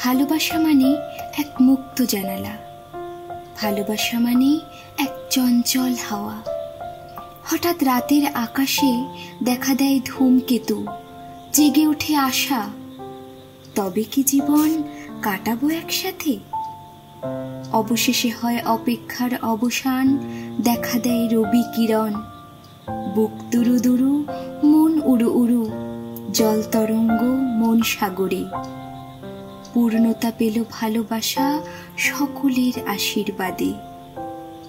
ভালোবাসা মানে এক মুক্ত জানালা, ভালোবাসা মানে এক চঞ্চল হাওয়া। হঠাৎ রাতের আকাশে দেখা দেয় ধূমকেতু, জেগে ওঠে আশা, তবে কি জীবন কাটাবো একসাথে? অবশেষে হয় অপেক্ষার অবসান, দেখা দেয় রবি কিরণ। বুক দুরু দুরু, মন উড়ু উড়ু, জল তরঙ্গ মন সাগরে। পূর্ণতা পেল ভালোবাসা সকলের আশীর্বাদে।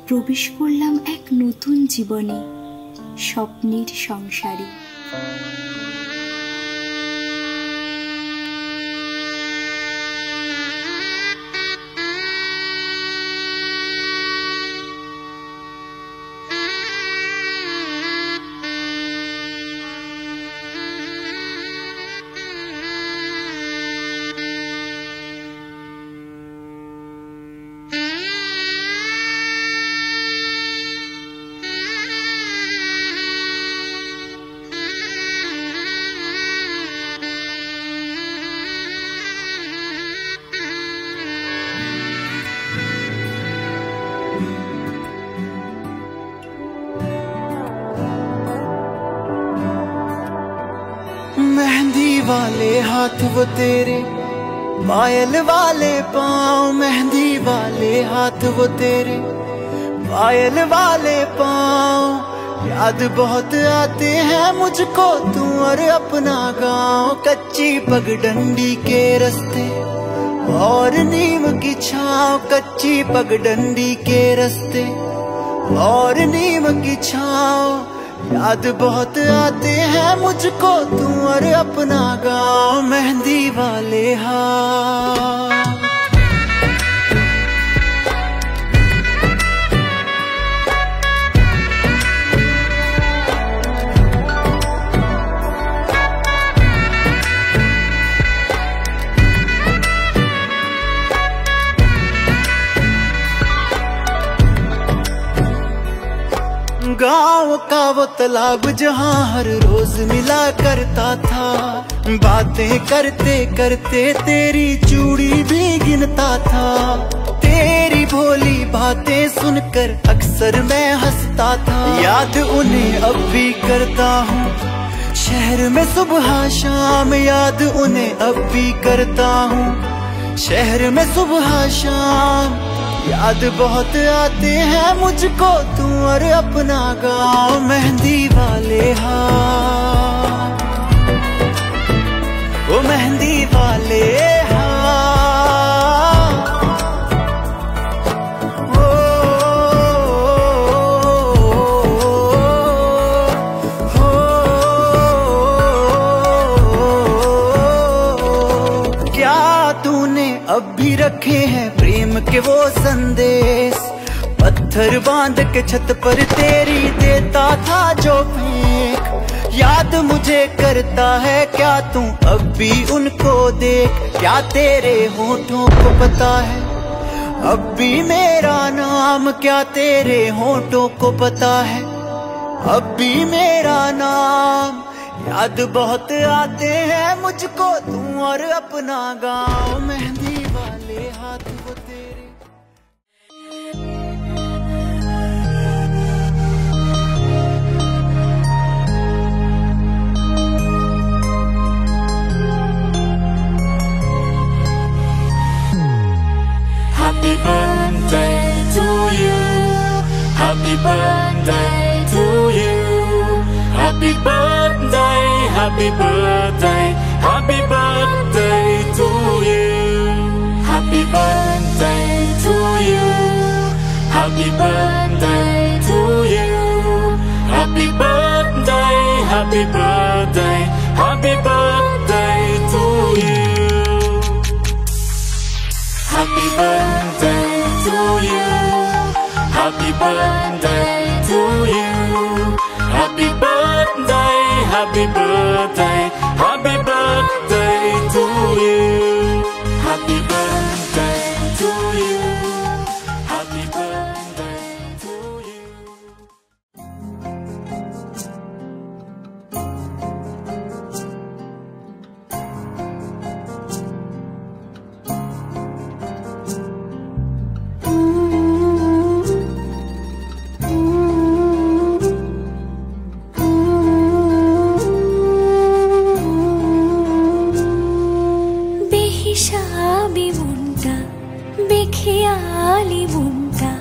প্রবেশ করলাম এক নতুন জীবনে, স্বপ্নের সংসারে। मेहंदी वाले हाथ वो तेरे, पायल वाले पाँव। मेहंदी वाले हाथ वो तेरे, पायल वाले पाँव। याद बहुत आते हैं मुझको तू और अपना गाँव। कच्ची पगडंडी के रास्ते और नीम की छाँव, कच्ची पगडंडी के रास्ते और नीम की छाँव। याद बहुत आते हैं मुझको तू और अपना गाँव। मेहंदी वाले हाथ। गाँव का वो तालाब जहाँ हर रोज मिला करता था, बातें करते करते तेरी चूड़ी भी गिनता था। तेरी भोली बातें सुनकर अक्सर मैं हंसता था। याद उन्हें अब भी करता हूँ शहर में सुबह शाम, याद उन्हें अब भी करता हूँ शहर में सुबह शाम। याद बहुत आते हैं मुझको तू और अपना गाँव। मेहंदी वाले हाथ, वो मेहंदी वाले हाथ। ओ, क्या तूने अब भी रखे हैं प्रेम के वो संदेश? पत्थर बांध के छत पर तेरी देता था जो फेंक। याद मुझे करता है क्या तू अब भी उनको देख? क्या तेरे होठों को पता है अब भी मेरा नाम? क्या तेरे होठों को पता है अब भी मेरा नाम? याद बहुत आते हैं मुझको तू और अपना गाँव। मेहंदी वाले हाथ वो तेरे। Happy birthday to you, happy birthday to you, happy birthday, happy birthday, happy birthday to you, happy birthday to you, happy birthday to you, happy birthday, happy birthday, happy birthday to you. Happy birthday to you, happy birthday to you, happy birthday, happy birthday, happy birthday to you, happy birthday to you, happy birthday to you. বেখেয়ালি মনটা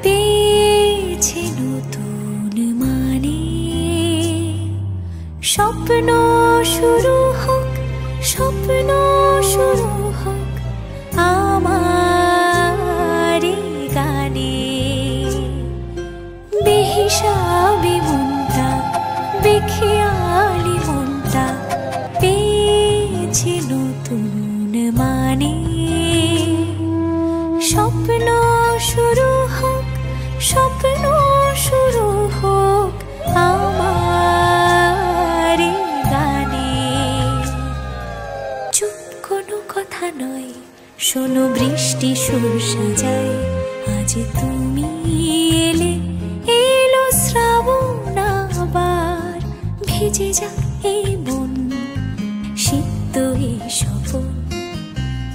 পেয়েছে নতুন মানে। স্বপ্ন শুরু হোক, স্বপ্ন শুরু হোক আমার গানে। বেহিসাবি মনটা, বেখেয়ালি মনটা পেয়েছে নতুন মানে। স্বপ্ন শুরু হোক, স্বপ্ন শুরু হোক আমার গানে। চুপ কোনো কথা নয়, শোনো বৃষ্টি সুর সাজায়। আজ তুমি এলে, এলো শ্রাবণ আবার। ভিজে যাক এই মন, সিক্ত এই স্বপন।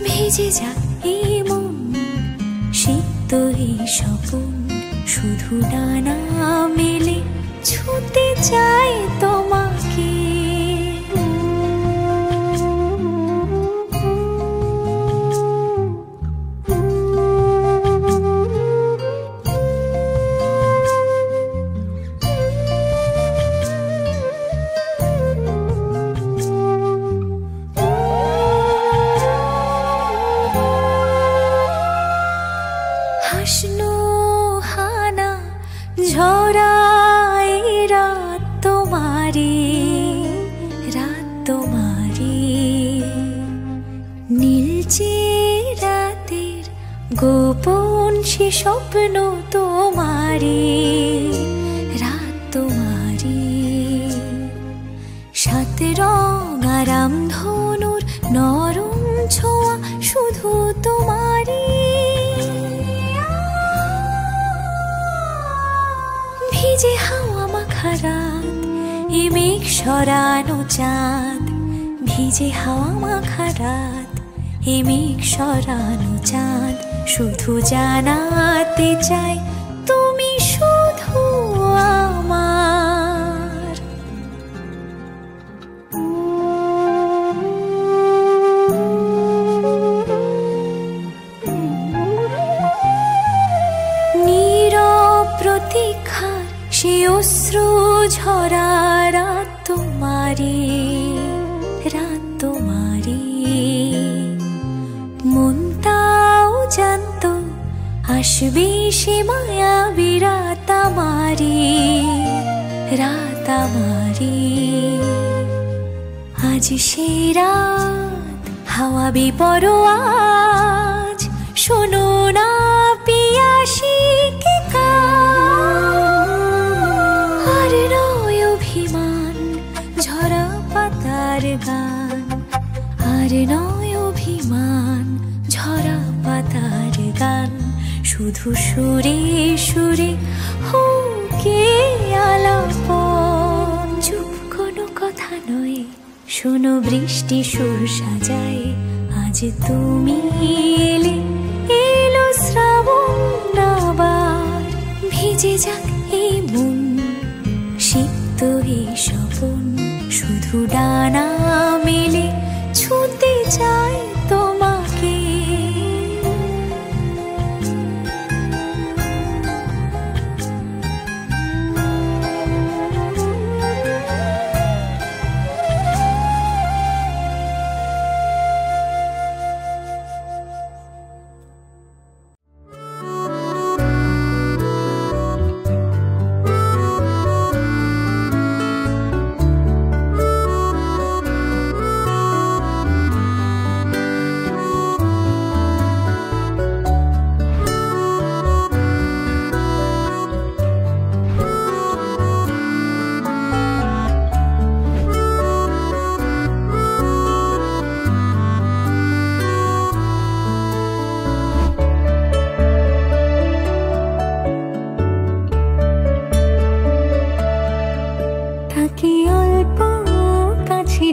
ভিজে যাক এই মন, সিক্ত এই স্বপন। শুধু ডানা মেলে ছুঁতে চাই তোমাকে। হাসনো হানা ঝরায় রাত তোমারি, রাত তোমারি। নীলচে রাতের গোপন সে স্বপ্ন তোমারি, রাত তোমারি। সাত রং আরাম ধনুর নরম ছোঁয়া শুধু তোমারি। ভিজে হাওয়া মাখা রাত, এ মেঘ সরানো চাঁদ। ভিজে হাওয়া মাখা রাত, এ মেঘ সরানো চাঁদ। শুধু জানাতে চাই তুমি শুধু আমার। নীরব প্রতীক্ষার সে অশ্রু ঝরা রাত তোমারি, রাত তোমারি। মনটাও জানতো আসবে সে মায়াবী রাত আমারি, রাত আমারি। আজ সে রাত হাওয়া বেপরোয়াজ। শোনো না পিয়াসী কে আর নয় অভিমান ঝরা পাতার গান। আর নয় অভিমান ঝরা পাতার গান। শুধু সুরে সুরে হোকে আলাপন। চুপ কোনো কথা নয়, শোনো বৃষ্টি সুর সাজায়। আজ তুমি এলে, এলো শ্রাবণ আবার। ভিজে যাক এই মন, সিক্ত এই স্বপন। শুধু ডানা মেলে ছুঁতে চাই তোমাকে।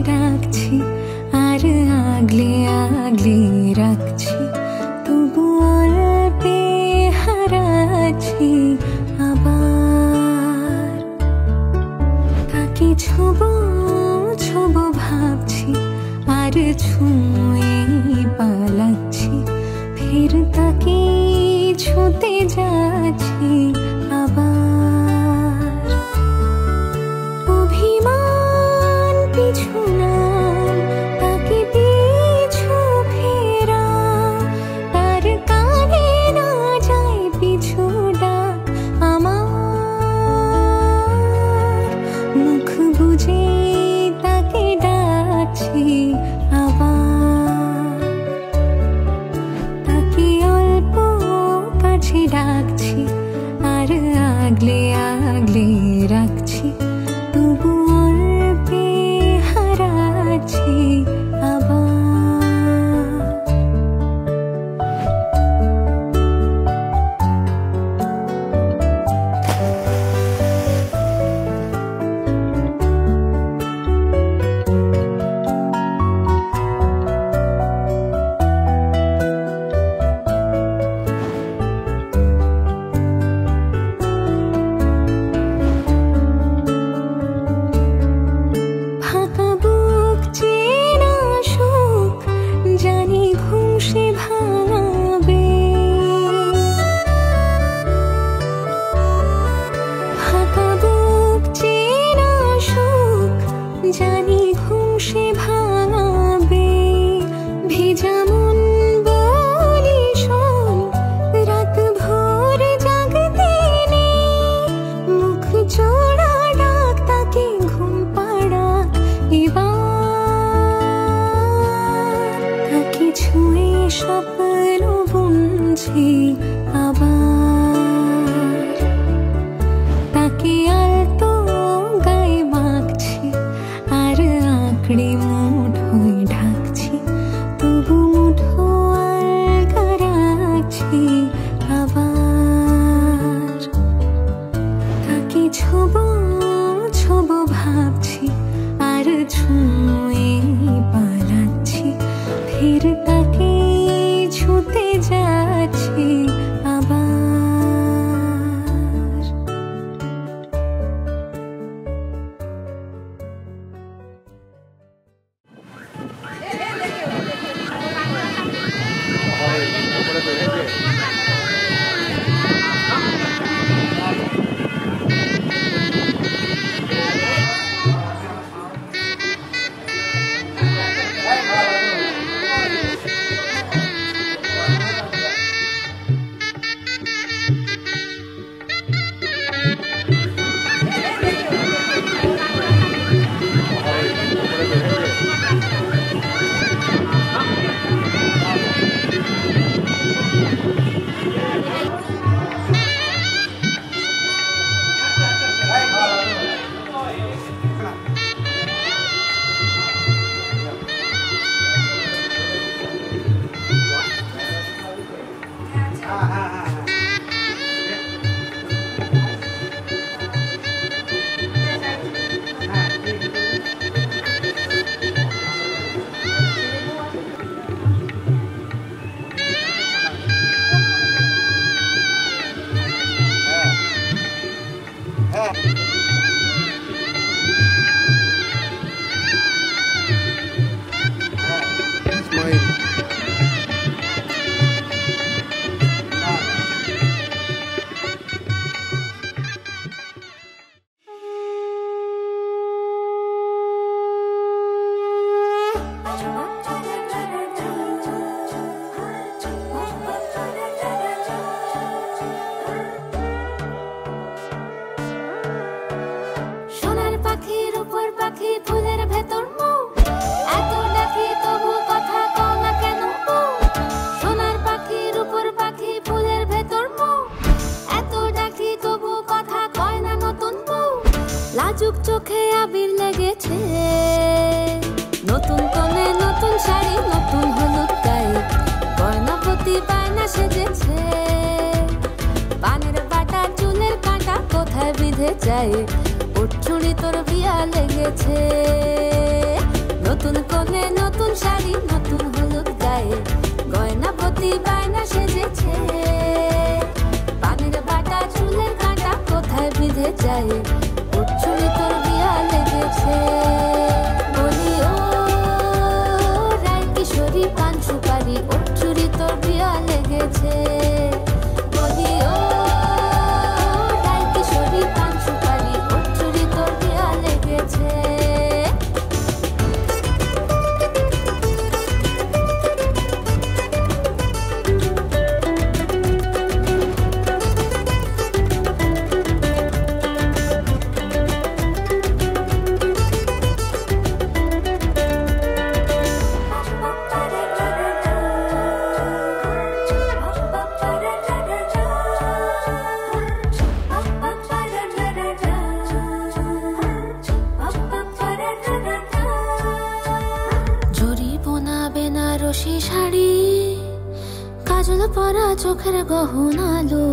ডাকছি আর আগলে আগলে রাখছি, তবু অল্পে হারাচ্ছি আবার। তাকে ছোবো ছোবো ভাবছি আর ছুঁয়ে পালাচ্ছি, ফের তাকে ছুতে যাচ্ছি আবার। অভিমান পিছু না, তাকে পিছু ফেরা, তার কানে না যায় পিছু ডাক আমার। মুখ বুঝে তাকে ডাকছি আবার, তাকে অল্প কাছে ডাকছি আর আগলে আগলে রাখছি, তবু অল্পে হারাচ্ছি আবার। ফাঁকা বুক চেনা সুখ জানি ঘুম সে ভাঙাবে। ফাঁকা বুক চেনা সুখ জানি ঘুম সে ভাঙাবে। ভেজা মন বলি শোন, রাত ভোর জাগতে নেই। মুখ জোড়া ডাক তাকে ঘুম পাড়া এবার। তাকে ছুঁয়ে স্বপ্ন বুনছি আবার, তাকে আলতো গায়ে মাখছি আর আঁকড়ে মুঠোয় ঢাকছি, তবু মুঠো আলগা রাখছি আবার। তাকে ছোবো ছোবো ভাবছি আর ছুঁয়ে পালাচ্ছি, ফের তাকে ছুতে যাচ্ছি আবার। লাজুক চোখে আবির লেগেছে, নতুন কোণে নতুন শাড়ি নতুন হলুদ গায়ে, গয়নাপতি বায়না সেজেছে। পানের বাটা চুলের কাঁটা কোথায় বিঁধে যায়, উঠছুড়ি তোর বিয়া লেগেছে। নতুন কোণে নতুন শাড়ি নতুন হলুদ গায়ে, গয়নাপতি বায়না সেজেছে। পানের বাটা চুলের কাঁটা কোথায় বিঁধে যায়, উঠছুড়ি তোর বিয়া লেগেছে। বলি ও রায় কিশোরী পান সুপারি, উঠছুড়ি তোর বিয়া লেগেছে। পরা চোখের গহনালো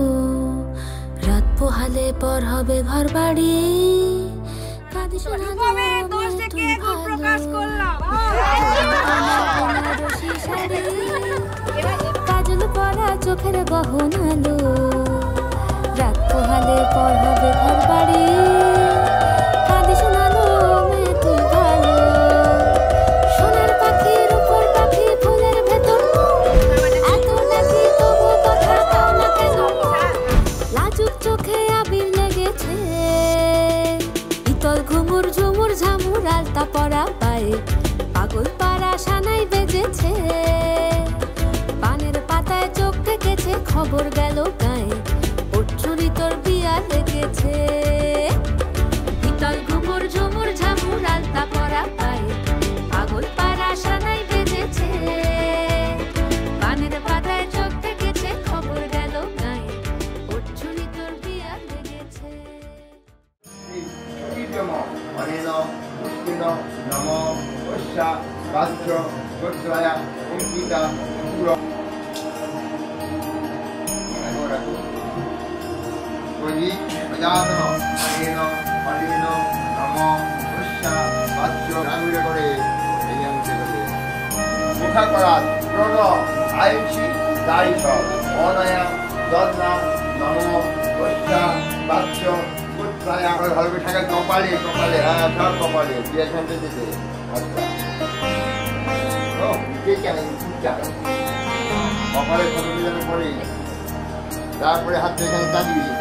রাত পোহালে পর হবে ঘর বাড়ি কাঁদিস না কাজল পরা চোখের গহনালো রাত পোহালে পর হবে ঘর বাড়ি কাঁদিস না তুই ভালো সোনার পাখি রূপোর পাখি ফুলের ভেতর এত নাকি তবু কথা কাও না কেন লাজুক চোখে আবির লেগেছে ইতল ঘুমুর ঝুমুর ঝামুর আলতা পরা পায়ে পাগল পাড়া সানাই বেজেছে পানের পাতায় চোখ থেকেছে খবর গেল গায়ে ওর চুরি তোর বিয়া লেগেছে ইতল ঘুমুর ঝুমুর ঝামুর আলতা পরা পায়ে পাগল পাড়া সানাই বেজেছে পানের পাতায় চোখ থেকেছে খবর গেল গায়ে ওর চুরি তোর বিয়া লেগেছে নমো বৈশা বাহ্য গোত্রায়া অঙ্কিতা পুরো প্রজি প্রজাতন অনেন অলীন নমো বৈশা বাহ্য গ্রামীণ করে এই অংশে করে মুখা করা প্রণ আয়ুষী দায়িত অনয়া দন্না নমো বৈশা বাহ্য গোত্রায়া হলবে থাকা কপালে কপালে হ্যাঁ সব কপালে বিয়ে শান্তি দিতে আচ্ছা ও ঠিক আছে কপালে ফটো দিলে পরে তারপরে হাত এখানে চালিয়ে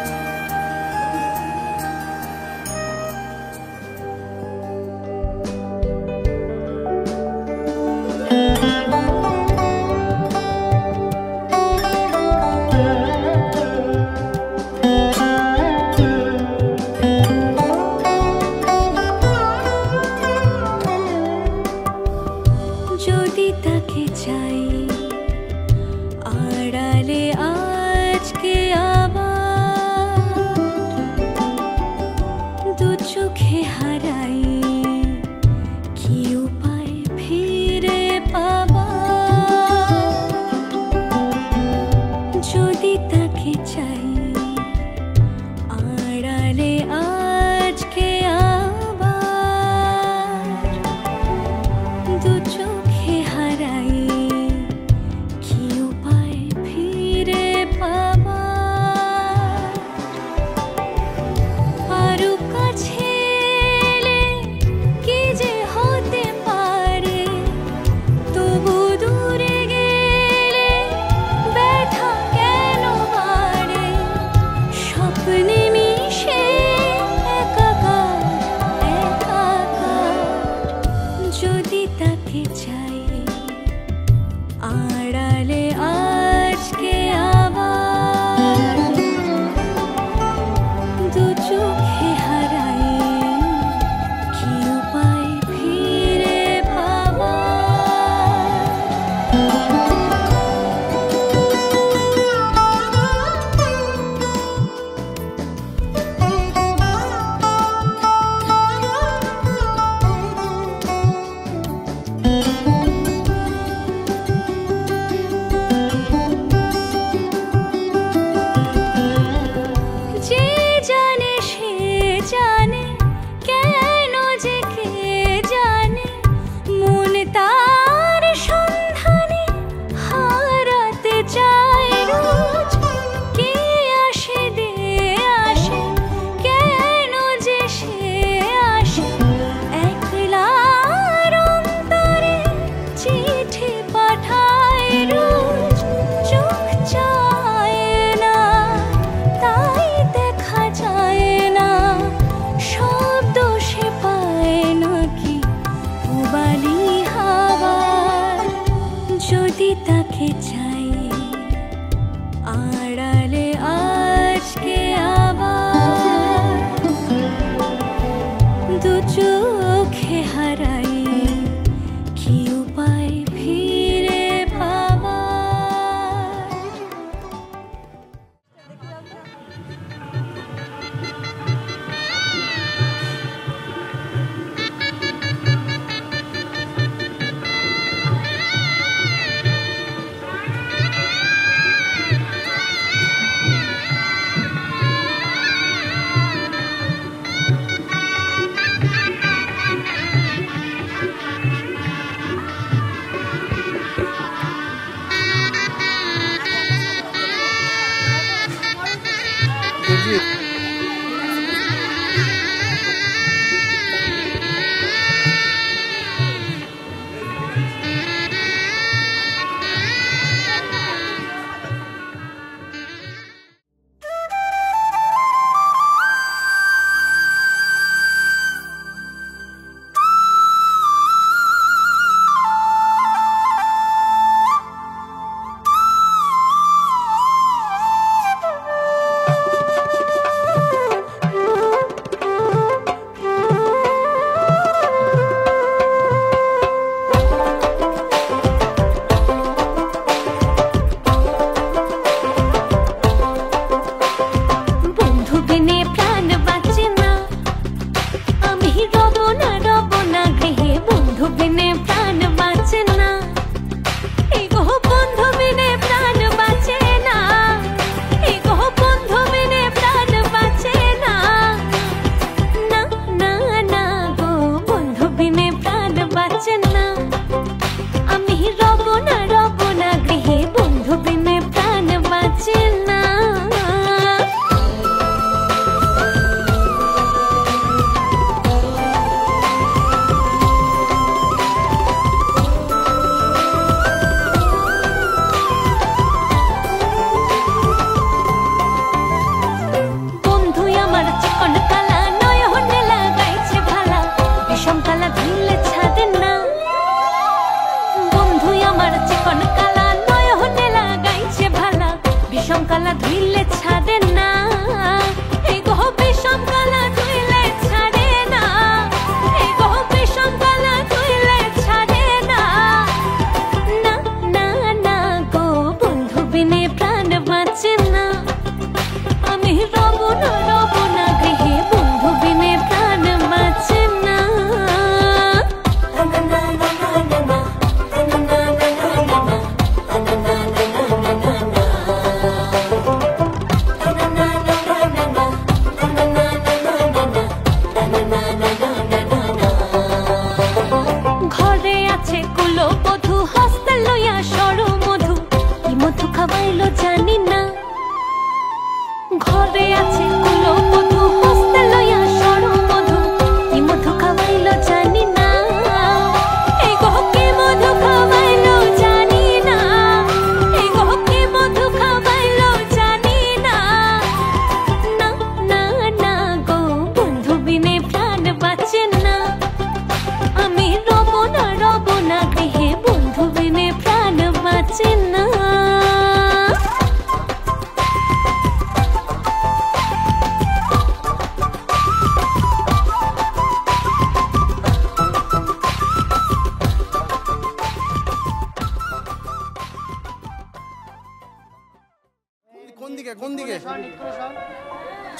যদি তাকে চাই আড়ালে আজকে আবার দু চোখে হারাই কি উপায় ফিরে পাবার যদি তাকে চাই আড়ালে আজকে আবার দু চোখে হারাই কি উপায় ফিরে পাবার আরো কাছে এলে কি যে হতে পারে তবু দূরে গেলে ব্যথা কেন বাড়ে জিৎ।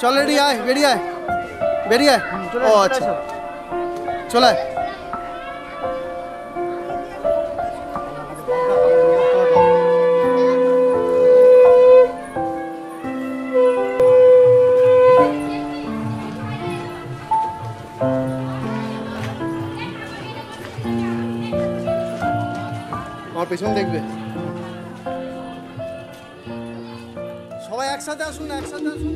চল রেডি আয়, বেরিয়ে আয়, বেরিয়ে আয়। ও আচ্ছা, চল আয়। আমার পেছন দেখবে। সবাই একসাথে আসুন না, একসাথে আসুন।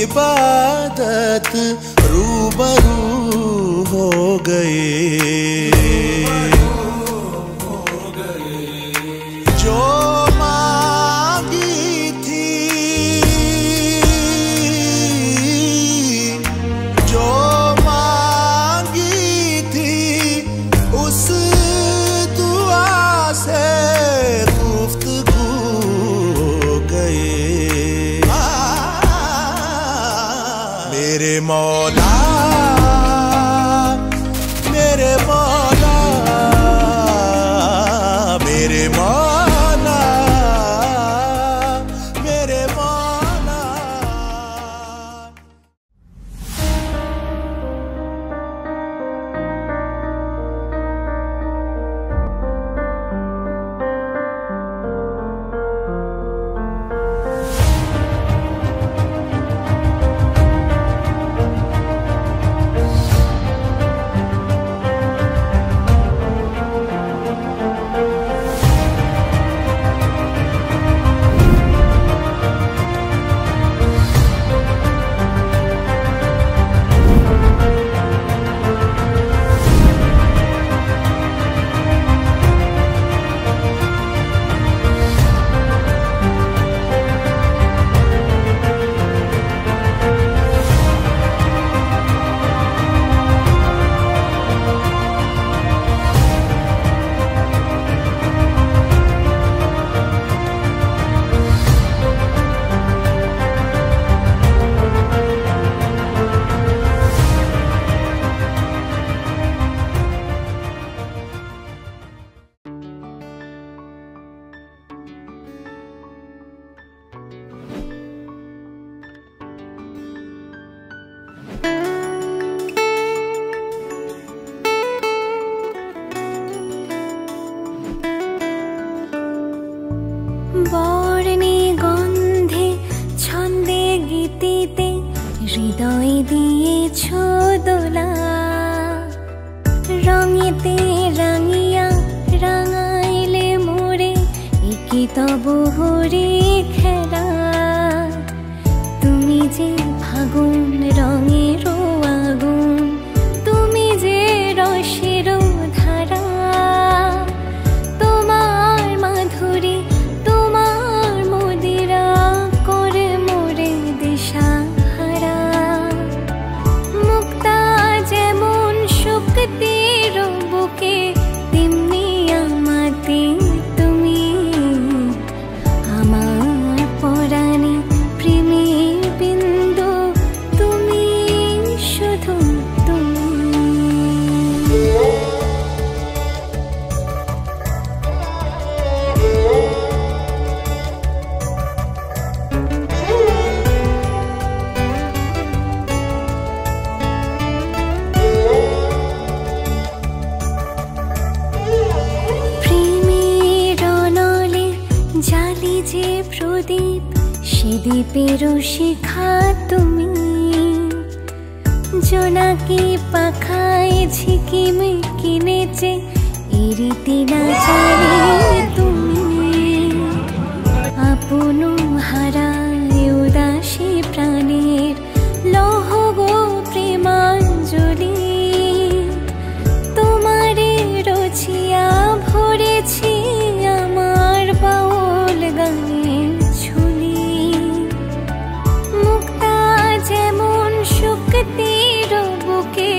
इबादत रूबरू हो गए। जो मांगी थी, जो मांगी थी, उस दुआ से गुफ्तगू हो गए। मेरे मौला, मेरे मौला, मेरे मौला, मेरे मौला। বর্ণে গন্ধে ছন্দে গীতিতে হৃদয় দিয়েছ দোলা, রঙেতে রাঙিয়া রাঙাইলে মোরে একি তব হরি খেলা। তুমি যে ফাগুন রঙের আগুন, তুমি যে রসের ধারা, তোমার মাধুরী তোমার মদিরা করে মোরে দিশাহারা। মুক্তা যেমন শক্তির বুকে, তেমনি আমাতে তুমি। আমার পরাণে প্রেমের বিন্দু, তুমি শুধু তুমি। প্রেমের অনলে জালি যে প্রদীপ, সে দ্বীপের শিখা তুমি। জোনাকি পাখায় ঝিকিমিকি নেচে এরিতে না জানি তুমি। আপন হারায় উদাসী প্রাণের লহ গো প্রেমাঞ্জলি। তোমারে রচিয়া ভরেছি আমার বাউল গানের ঝুলি। মুক্তা যেমন শক্তির বুকে,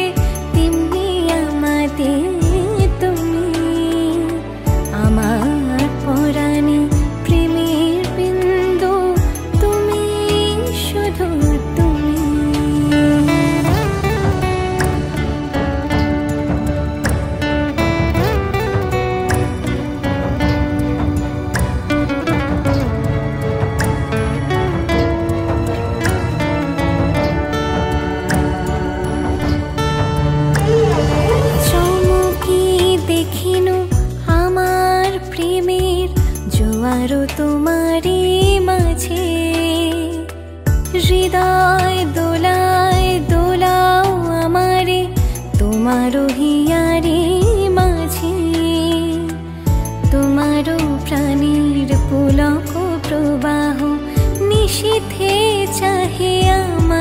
তেমনি আমাতে তুমি। আমার পরাণে প্রেমের বিন্দু, তুমি শুধু তুমি। চমকি দেখিনু আমার প্রেমের জোয়ারও তোমারই মাঝে। হৃদয় দোলায় দোলাও আমারে তোমারও হিয়ারে মাঝে। তোমারও প্রাণীর পুলক প্রবাহ নিশীথে চাহে আমার।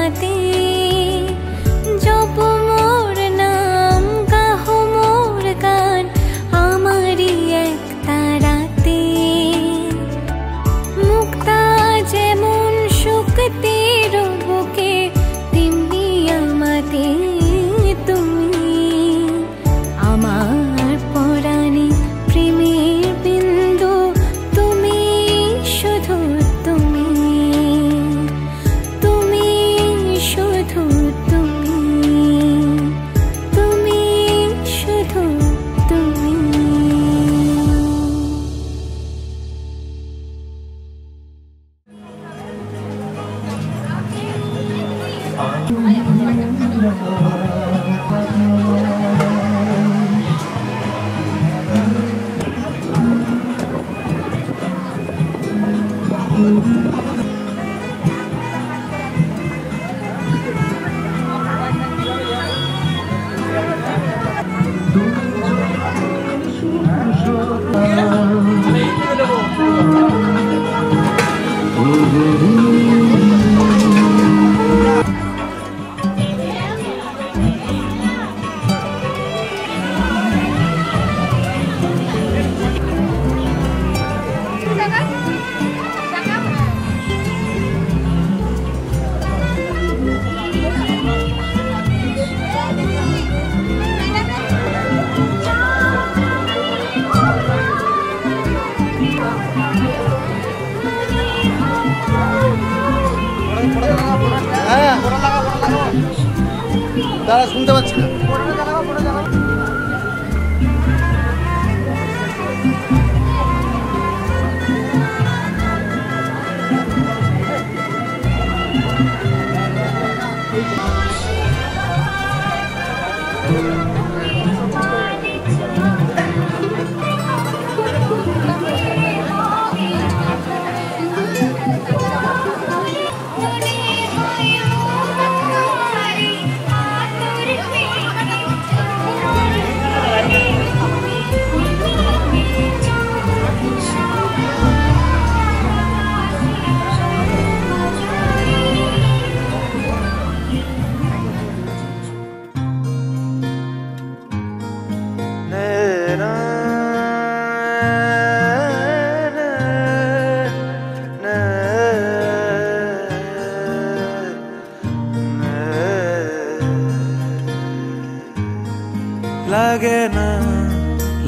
তারা শুনতে পাচ্ছি না।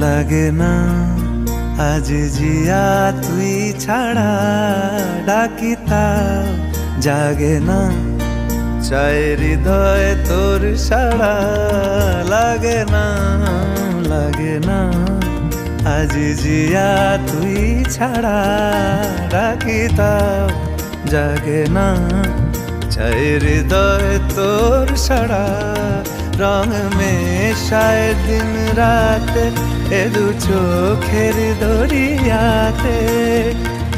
লাগে না আজ জিয়া তুই ছাড়া ডাকিতা জাগে না চাই হৃদয় তোর সারা লাগে না আজ জিয়া তুই ছাড়া ডাকিতা জাগে না চাই হৃদয় তোর সারা রং মেশায় দিন রাত এ দু চোখের দরিয়াতে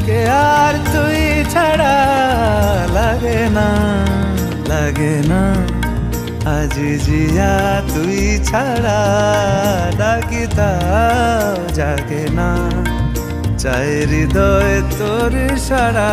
কে আর তুই ছাড়া লাগে না আজ জিয়া তুই ছাড়া ডাকিতা জাগে না চাই হৃদয় তোর সারা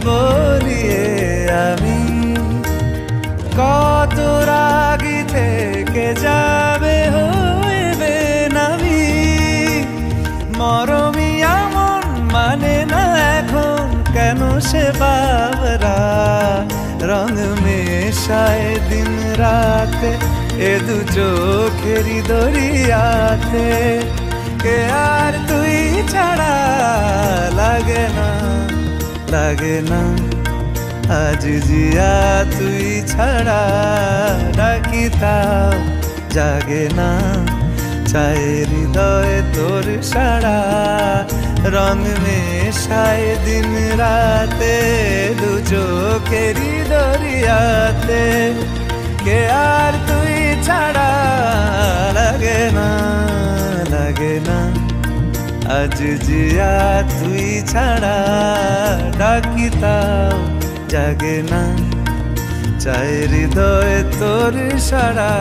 বলিয়ে আমি কত রাগি থেকে যাবে হইবে নামি মরমিয়া মন মানে না এখন কেন সে বাবরা রং মেশায় দিন রাতে এ দু চোখেরই দরিয়াতে কে আর তুই ছাড়া লাগে না আজ জিয়া তুই ছাড়া ডাকিতাম জাগে না চাই হৃদয় তোর সারা রং মেশায় দিন রাতে দু চোখেরই দরিয়াতে কে আর তুই ছাড়া লাগে না আজ জিয়া তুই ছাড়া ডাকিতাম জাগে না চাই হৃদয় তোর সারা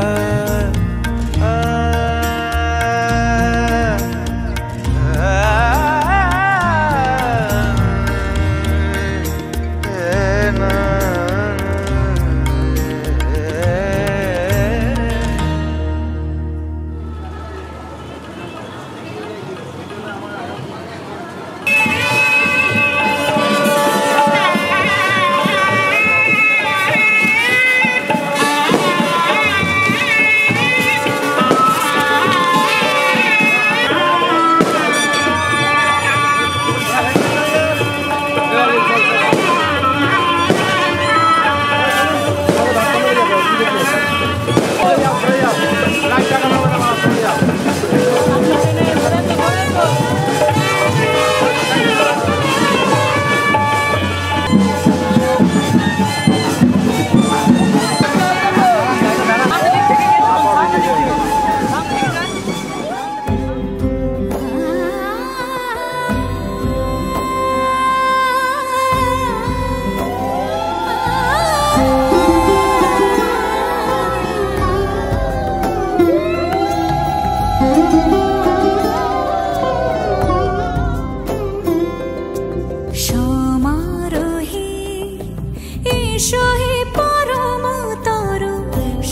এসো হে পরমতর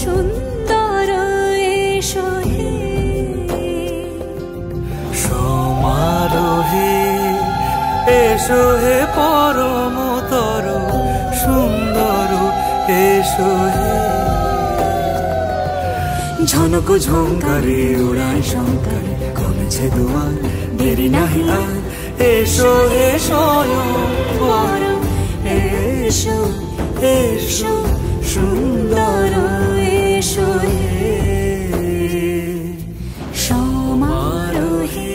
সুন্দর এসো হে সমারোহে এসো হে পরমতর সুন্দর এসো হে ঝনক ঝঙ্কারে উড়ায় শঙ্কারে কমেছে দুয়ার দেরি নাহি আর এসো হে স্বয়ংবর এসো এসো সুন্দর এসো হে সমারোহে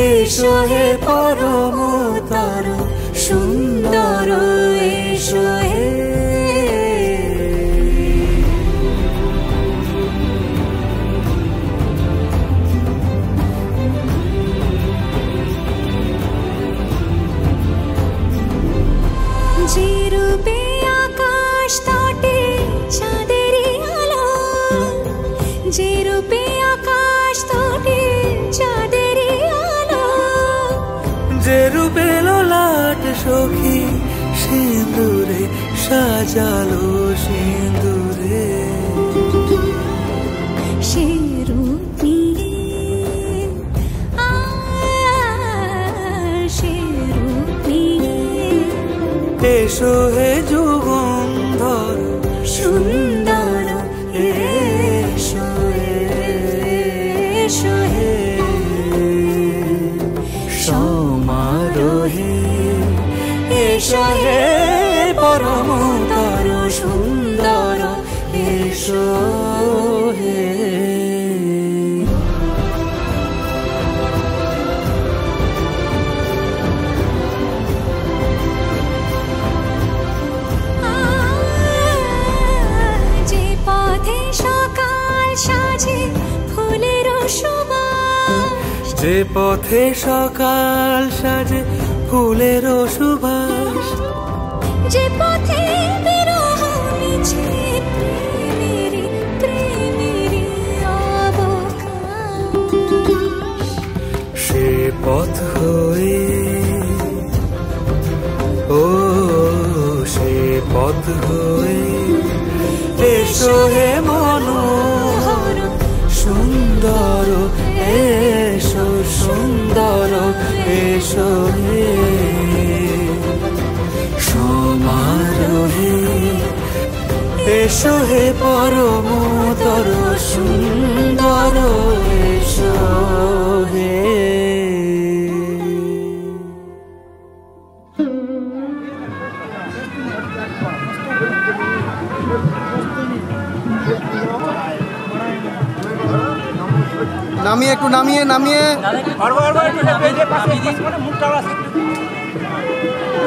এসো হে পরমতর সুন্দর এসো হে যে রূপে আকাশ তটে চাঁদেরই আলো যে রূপে আকাশ তটে চাঁদেরই আলো যে রূপে ললাট সখী সিঁদুরে সাজালো সিঁদুরে সে রূপ নিয়ে সে রূপ নিয়ে এসো হে যুগন্ধর সুন্দর এসো এসো হে সমারোহে এসো হে পরমতর সুন্দর এসো হে যে পথে সকাল সাজে ফুলের সুবাস যে পথে সকাল সাজে ফুলের সুবাস যে পথে বিরহ মিছে প্রেমেরই প্রেমেরই অবকাশ সে পথ হয়ে ও সে পথ হয়ে এসো হে মনোহর সুন্দর এসো সুন্দর এসো হে সমারোহে এসো হে পরমতর সুন্দর এসো হে নামিয়ে একটু নামিয়ে নামিয়ে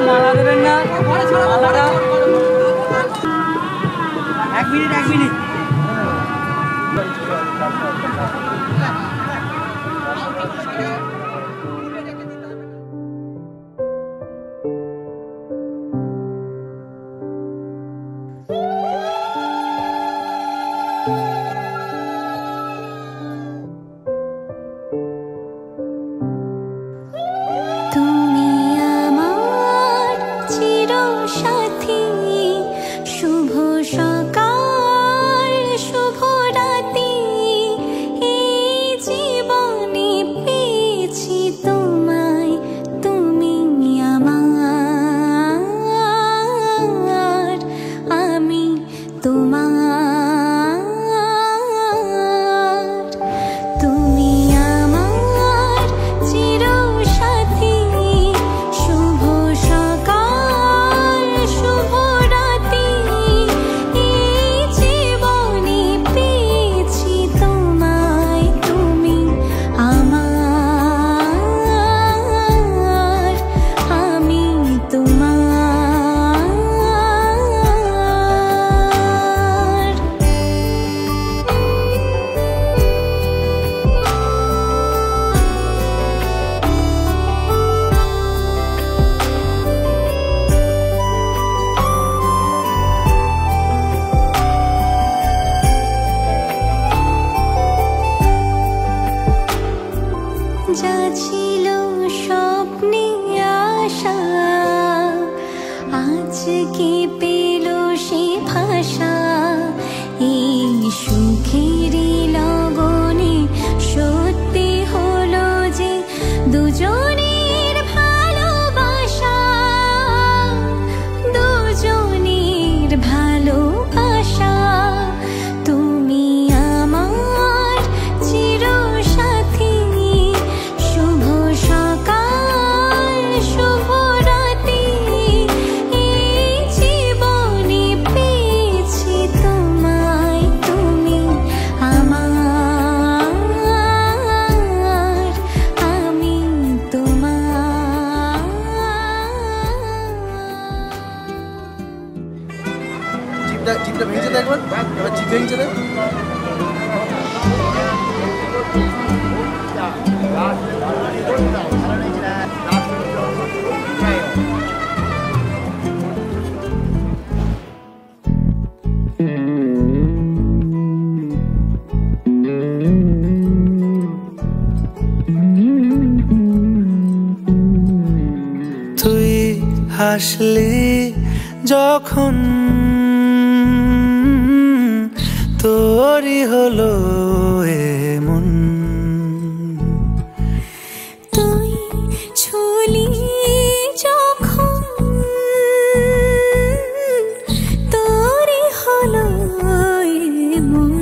মালা দেবেন না মালাটা 1 মিনিট 1 মিনিট তুমি আমার চিরসাথী শুভ সকাল শুভ রাতি এই জীবনে পেয়েছি তোমায় তুমি আমার আমি তোমার তুমি আমার চিরসাথী শুভ সকাল শুভ রাতি এই জীবনে পেয়েছি তোমায় তুমি আমার আমি তোমার যা ছিল স্বপ্নে আশা আজকে পেয়ে আশা এই সুখেরই লগনে সত্যি হলো যে দুজনের ভালোবাসা, দুজনের ভালোবাসা। তুমি আমার চিরসাথী, শুভ সকাল শুভ রাতি, এই জীবনে পেয়েছি তোমায়, তুমি আমার, আমি তোমার। জিপটা ভেঙেছে দেখ একবার, এবার জিপ ভেঙেছে দেখ। তুই হাসলি যখন তোরই হলো এমন, তুই ছুলি যখন তোরই হলো এমন।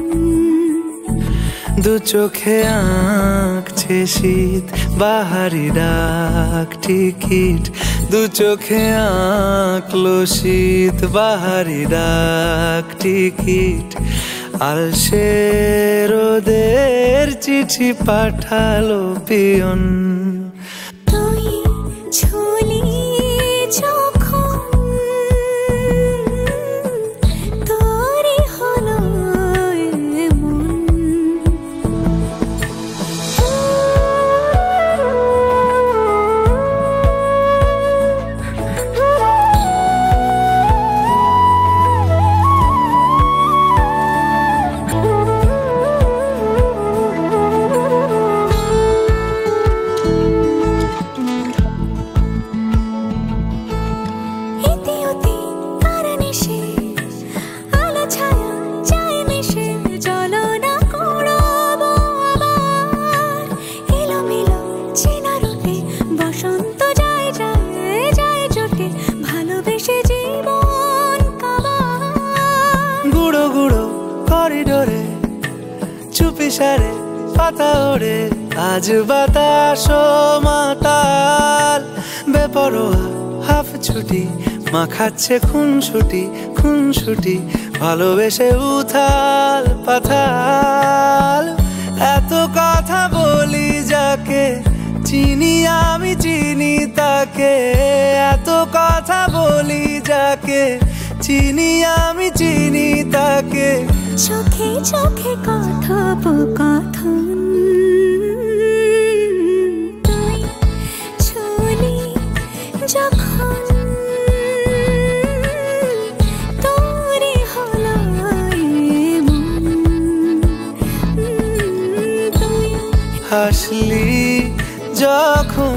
দু চোখে আঁকছে শীত বাহারি ডাক টিকিট, দু চোখে আঁকলো শীত বাহারি ডাক টিকিট। আলসে রোদের চিঠি পাঠালো পিয়ন, তুই ছুলি যখন তোরই হলো এমন। চুপিসারে পাতা ওড়ে আজ বাতাস মাতাল, বেপরোয়া হাফ ছুটি মাখাচ্ছে খুনসুটি ভালোবেসে উথাল পাথাল। এত কথা বলি যাকে চিনি আমি চিনি তাকে, এত কথা বলি যাকে চিনি আমি চিনি তাকে। চোখে চোখে কথোপকথন, তুই ছুলি যখন তোরই হলো এমন। তুই হাসলি যখন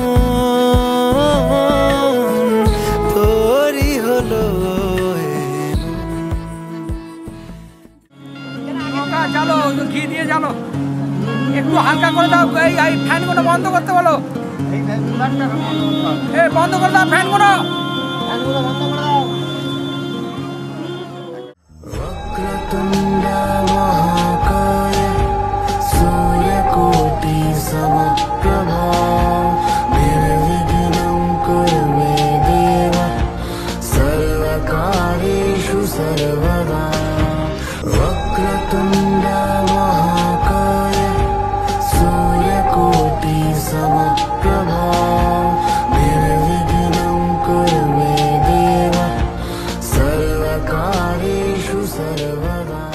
তোরই হলো চলো ঘি দিয়ে জানো, একটু হালকা করে দাও। এই ফ্যানগুলো বন্ধ করতে বলো, বন্ধ করে দাও ফ্যানগুলো। वक्रतुण्ड महाकाय सूर्यकोटि समप्रभा निर्विघ्नं कुरु मे देव सर्वकार्येषु सर्वदा। वक्रतुण्ड महाकाय सूर्यकोटि समप्रभा निर्विघ्नं कुरु मे देव सर्वकार्येषु सर्वदा।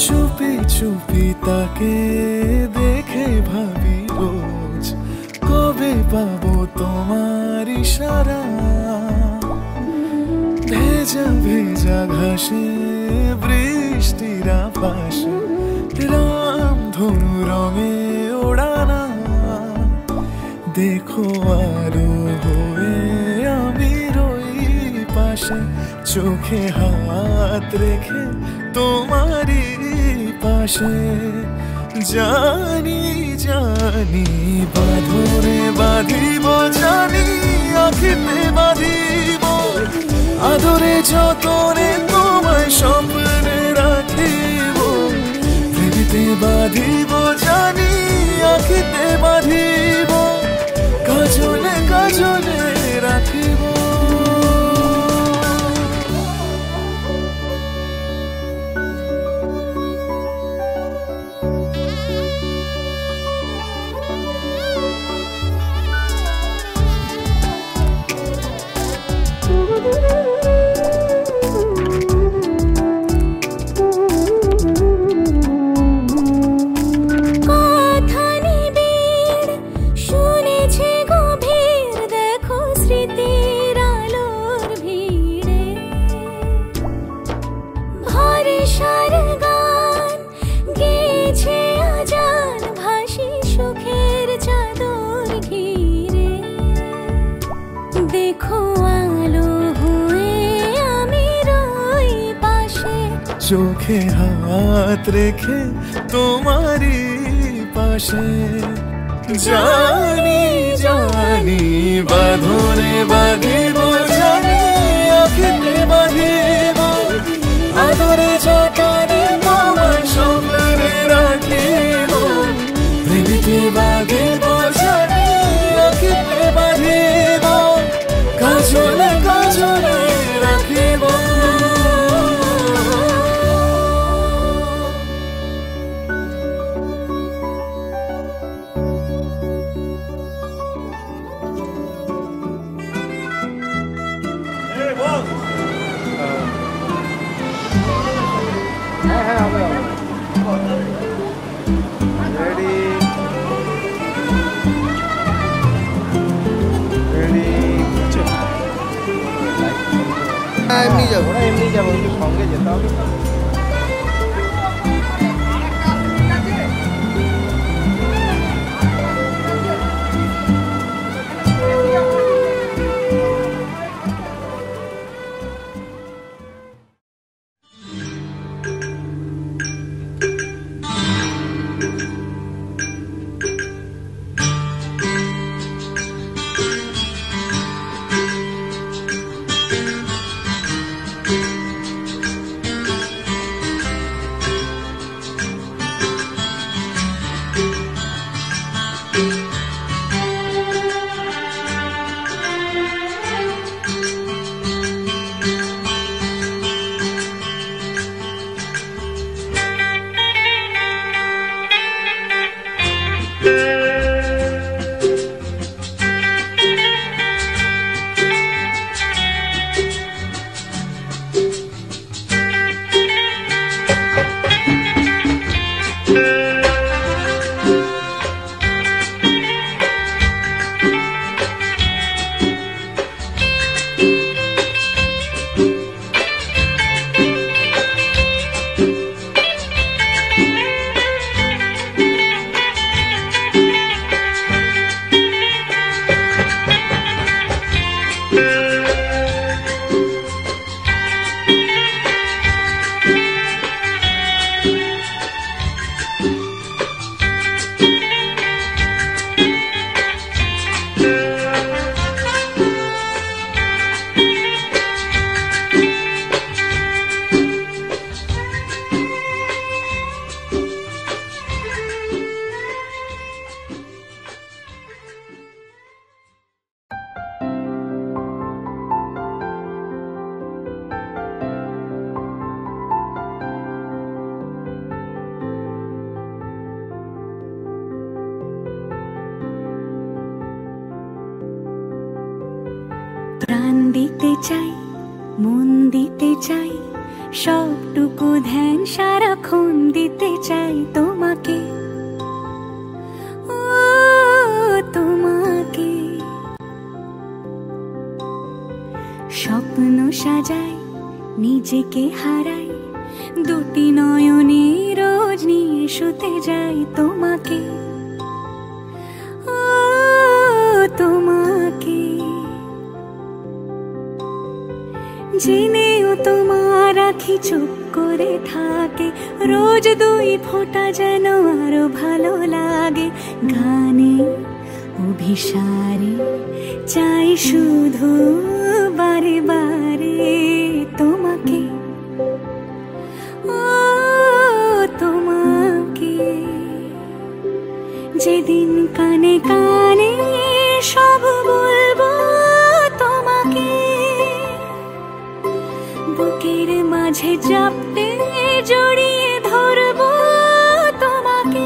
চুপি চুপি তাকে দেখে ভাবি রোজ পাবো তোমার ইশারা। ভেজা ভেজা ঘাসে বৃষ্টির পাশে রামধনু রঙে ওড়ানা। দেখো আলো হয়ে আমি রই পাশে, চোখে হাত রেখে তোমারই পাশে। জানি জানি বাঁধনে বাঁধিব, জানি আখিতে বাঁধিব, আদরে যতনে তোমায় স্বপ্নে রাখিব। প্রেমেতে বাঁধিব, জানি আখিতে বাঁধিব, কাজলে কাজলে রাখিব। চোখে হাত রেখে তোমারই পাশে। জানি জানি বাঁধনে বাঁধিব, জানি আখিতে বাঁধিব, আদরে যতনে তোমায় স্বপ্নে রাখিব। প্রেমেতে বাঁধিব, জানি আখিতে বাঁধিব, কাজলে কাজলে রাখিব। এমনি যাবো, এমনি যাবো, কিন্তু সঙ্গে যেতে হবে। প্রাণ দিতে চাই, মন দিতে চাই, সবটুকু ধ্যান সারাক্ষণ দিতে চাই তোমাকে, ও তোমাকে। সাজাই নিজেকে হারাই দুটি নয়নে রোজ নিয়ে শুতে যাই তোমাকে ও তোমাকে জেনেও তোমার আখি চুপ করে থাকে রোজ দুই ফোঁটা যেন আরো ভালো লাগে গানে অভিসারে চাই শুধু বারে বারে তোমাকে ও তোমাকে যেদিন কানে কানে সব বলবো তোমাকে বুকের মাঝে চাপতে জড়িয়ে ধরবো তোমাকে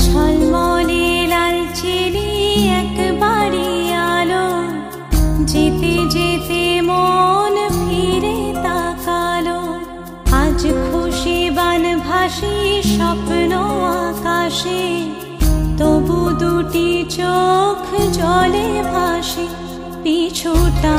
ঝলমলে লাল চিনি একবারই আলো যেতে যেতে মন ফিরে তাকালো আজ খুশি বান ভাসি স্বপ্ন আকাশে তবু দুটি চোখ জলে ভাসে পিছুটা